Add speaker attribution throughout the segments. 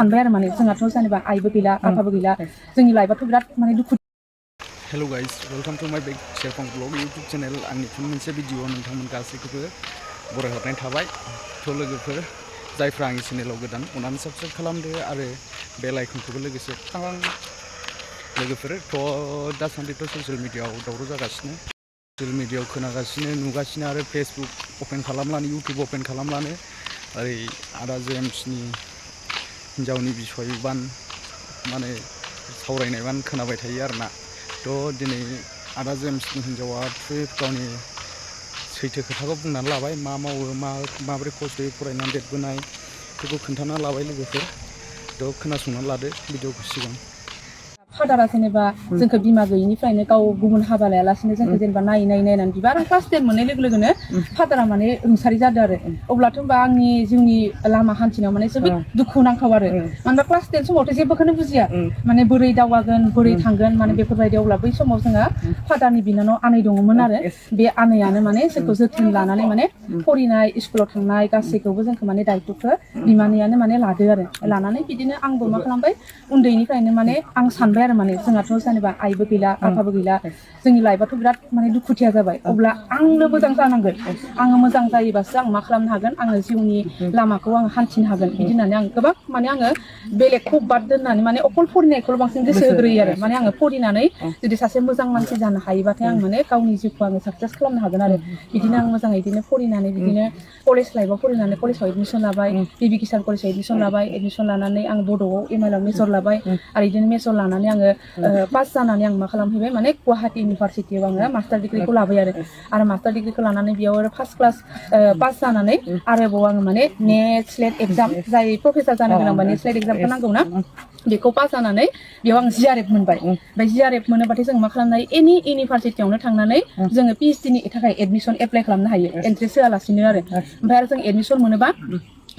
Speaker 1: सानबाय आरो माने जोंहाथ' जेनेबा आइबो गैला आफाबो गैला जोंनि लाइफआथ' बिराद माने दुखु।
Speaker 2: हेलो गाइस, वेलकम टू माय बिग शेरफं ब्लग यूट्यूब चैनल। आंनि मोनसे भिडिअ नोंथांमोन गासैखौबो बरायहरनाय थाबाय। थ' लोगोफोर जायफ्रा आंनि चेनेलाव गोदान अननानै साबस्क्राइब खालामदो आरो बेल आइकनखौबो लोगोसे टां। लोगोफोर थ' दासान्दिथ' ससियेल मिडियाआव दावराव जागासिनो, ससियेल मिडियाआव खोनागासिनो नुगासिनो आरो फेसबुक अपेन खालामब्लानो इउटुब अपेन खालामब्लानो ओरै आदा जेम्सनि हिन्जावनि बिसयबान माने सावरायनायबान खोनाबाय थायो आरोना। थ' दिनै आदा जेम्सनि हिन्जावा गावनि सैथो खोथाखौ बुंनानै लाबाय, मा मावो माबोरै खस्थ'यै फरायनानै देरबोनाय बेखौ खोन्थाना लाबाय लोगोफोर। थ' खोनासंनानै लादो भिडिअखौ सिगां।
Speaker 1: फादारा जेनेबा जोंखौ बिमा गैयिनिफ्रायनो गाव गुबुन हाबा लायालासिनो जोंखौ जेनेबा नायनानै बिबार क्लास 10 मोननाय लोगो लोगोनो फादारा माने रुंसारि जादों आरो। अब्लाथ' होनबा आंनि जिउनि लामा हान्थिनायाव माने जोबोद दुखु नांथाव आरो। मानोना क्लास 10 समावथ' जेबोखौनो बुजिया, माने बोरै दावगागोन बोरै थांगोन माने बेफोरबायदि। अब्ला बै समाव जोंहा फादारनि बिनानाव आनै दङमोन आरो। बे आनैयानो माने जोंखौ जोथोन लानानै माने फरिनाय स्कुलाव थांनाय गासैखौबो जोंखौ माने दायथ'खौ बिमानैयानो माने लादो आरो। लानानै बिदिनो आंबो मा खालामबाय उन्दैनिफ्रायनो माने आं सानबाय आरो माने जोंहाथ' जेनेबा आइबो गैला आफाबो गैला जोंनि लाइफआथ' बिराद माने दुखुथिया जाबाय। अब्ला आंनो मोजां जानांगोन, आङो मोजां जायोबासो आं मा खालामनो हागोन, आङो जिउनि लामाखौ आङो हान्थिनो हागोन। बिदि होननानै आं गोबां माने आङो बेलेगखौ बाद दोननानै माने अकल फरिनायखौल' बांसिन गोसो होग्रोयो आरो। माने आङो फरिनानै जुदि सासे मोजां मानसि जानो हायोबाथाय आं माने गावनि जिउखौ आङो साक्सेस खालामनो हागोन आरो। बिदिनो आं मोजाङै बिदिनो फरिनानै बिदिनो कलेज लाइफआव फरायनानै कलेजाव एडमिसन लाबाय, बिबि किसान कलेजाव एडमिसन लाबाय। एडमिसन लानानै आं बड'आव एम आइ एल मेजर लाबाय आरो बिदिनो मेजर लानानै आङो पास जानानै आं मा खालामहैबाय माने गुवाहाटि इउनिभारसिटियाव आङो मास्टार डिग्रिखौ लाबाय आरो मास्टार डिग्रिखौ लानानै बेयाव आरो फार्स्ट क्लास पास जानानै आरोबाव आङो माने नेट स्लेट एग्जाम जाय प्रफेसार जानो गोनांबा नेट स्लेट एग्जामखौ नांगौ ना, बेखौ पास जानानै बेयाव आं जिआरएफ मोनबाय। ओमफ्राय जिआरएफ मोनोबाथाय जों मा खालामनो हायो, एनि इउनिभारसिटियावनो थांनानै जोङो पिएइचडि नि थाखाय एडमिसन एप्लाइ खालामनो हायो एन्ट्रेन्स होआलासिनो आरो। ओमफ्राय आरो जों एडमिसन मोनोबा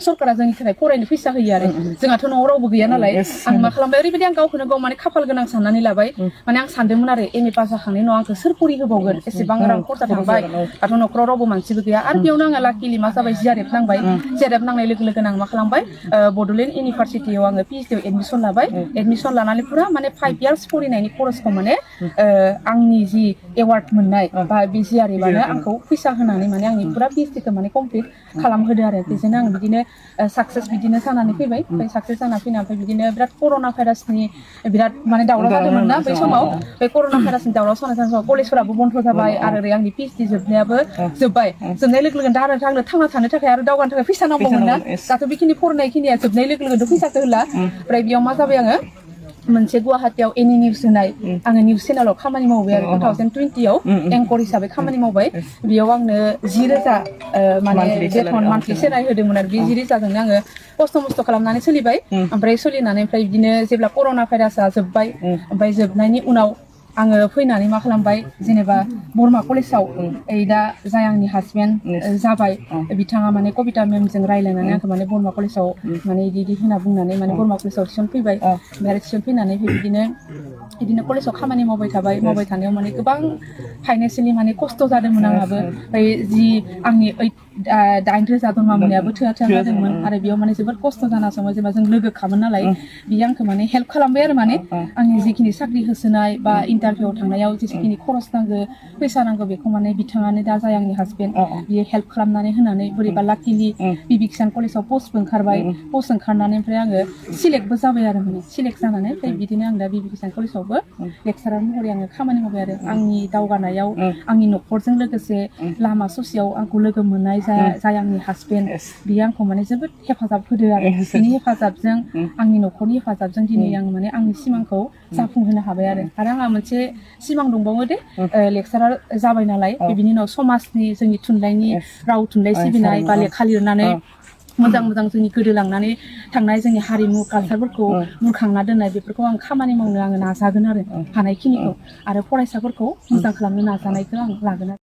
Speaker 1: सरकारा जोंनि थाखाय फरायनो फैसा होयो आरो। जोंहाथ' न'आव रावबो गैया नालाय आं मा खालामबाय, ओरैबायदि आं गावखौनो गाव माने खाफाल गोनां साननानै लाबाय। माने आं सानदोंमोन आरो एम ए पास जाखांनायनि उनाव आंखौ सोर फरि होबावगोन, एसेबां रां खरसा थांबाय, दाथ' न'खराव रावबो मानसिबो गैया। आरो बेयावनो आङो लाकिलि मा जाबाय, जिआरएफ नांबाय। जिआरएफ नांनाय लोगो लोगोनो आं मा खालामबाय, बड'लेण्ड इउनिभारसिटियाव आङो पिएइचडि आव एडमिसन लाबाय। एडमिसन लानानै पुरा माने 5 इयार्स फरायनायनि खरसखौ माने आंनि जि एवार्ड मोननाय बा बे जिआरएफआनो आंखौ फैसा होनानै माने आंनि पुरा पिएइचडिखौ माने कमप्लिट खालामहोदो आरो। बेजोंनो आं बिदिनो साक्सेस बिदिनो जानानै फैबाय। ओमफ्राय साक्सेस जाना फैना ओमफ्राय बिदिनो बिराद कर'ना भाइरासनि बिराद माने दावराव जादोंमोन ना बै समाव। बे कर'ना भाइरासनि दावराव जानाय समाव कलेजफोराबो बन्द जाबाय आरो ओरै आंनि पिएइचडि जोबनायाबो जोब्बाय। जोबनाय लोगो लोगोनो दा आरो आंनो थांना थानो थाखाय आरो दावगानो थाखाय फैसा नांगौमोन ना, दाथ' बेखिनि फरायनाय खिनिया जोबनाय लोगो लोगोनोथ' फैसाखौ होला। ओमफ्राय बेयाव मा जाबाय, आङो मोनसे गुवाहाटियाव एनि निउस होनाय आङो निउस चेनेलाव खामानि मावबाय आरो 2020आव एंकर हिसाबै खामानि मावबाय। बेयाव आंनो 10,000 माने बेथन मान्थलि सेलारि होदोंमोन आरो। बे 10,000जोंनो आङो खस्थ' मस्थ' खालामनानै सोलिबाय। ओमफ्राय सोलिनानै ओमफ्राय बिदिनो जेब्ला कर'ना भाइरासआ जोब्बाय, ओमफ्राय जोबनायनि उनाव आङो फैनानै मा खालामबाय, जेनेबा बरमा कलेजाव दा जाय आंनि हासबेन्ड जाबाय बिथाङा माने कबिता मेमजों रायज्लायनानै आंखौ माने बरमा कलेजाव माने बिदि होनना बुंनानै माने बरमा कलेजाव थिसनफैबाय। ओमफ्राय थिसनफैनानै बिदिनो कलेजाव खामानि मावबाय थानायाव माने गोबां फाइनेन्सियेलि माने खस्थ' जादोंमोन आंहाबो। ओमफ्राय जि आंनि 8,000 दरमा मोननायाबो थोआ जादोंमोन आरो बेयाव माने जोबोद खस्थ' जाना समाव जेनेबा जों लोगोखामोन नालाय बियो आंखौ माने हेल्प खालामबाय आरो। माने आंनि जिखिनि साख्रि होसोनाय बा इन्टारभिउआव थांनायाव जेसेखिनि खरस नांगौ फैसा नांगौ बेखौ माने बिथाङानो दा जाय आंनि हासबेन्ड बियो हेल्प खालामनानै होनानै बोरैबा लाकिलि बिबि किसान कलेजाव पस्टबो ओंखारबाय। पस्ट ओंखारनानै ओमफ्राय आङो सिलेक्टबो जाबाय आरो। माने सिलेक्ट जानानै ओमफ्राय बिदिनो आं दा बिबि किसान कलेजावबो लेक्सारार महरै आङो खामानि मावबाय आरो। आंनि दावगानायाव आंनि न'खरजों लोगोसे लामा ससेयाव आंखौ लोगो मोननाय जाय आंनि हासबेन्ड बियो आंखौ माने जोबोद हेफाजाब होदो आरो। बिनि हेफाजाबजों आंनि न'खरनि हेफाजाबजों दिनै आं माने आंनि सिमांखौ जाफुंहोनो हाबाय आरो आंहा मोनसे सिमां दंबावो दे, लेक्सारार जाबाय नालाय बिनि उनाव समाजनि जोंनि थुनलाइनि राव थुनलाइ सिबिनाय बा लेखा लिरनानै मोजां मोजां जोंनि गोदोलांनानै थांनाय जोंनि हारिमु कालसारफोरखौ बुरखांना दोननाय बेफोरखौ आं खामानि मावनो आङो नाजागोन आरो हानायखिनिखौ। आरो फरायसाफोरखौ मोजां खालामनो नाजानायखौ आं लागोन आरो।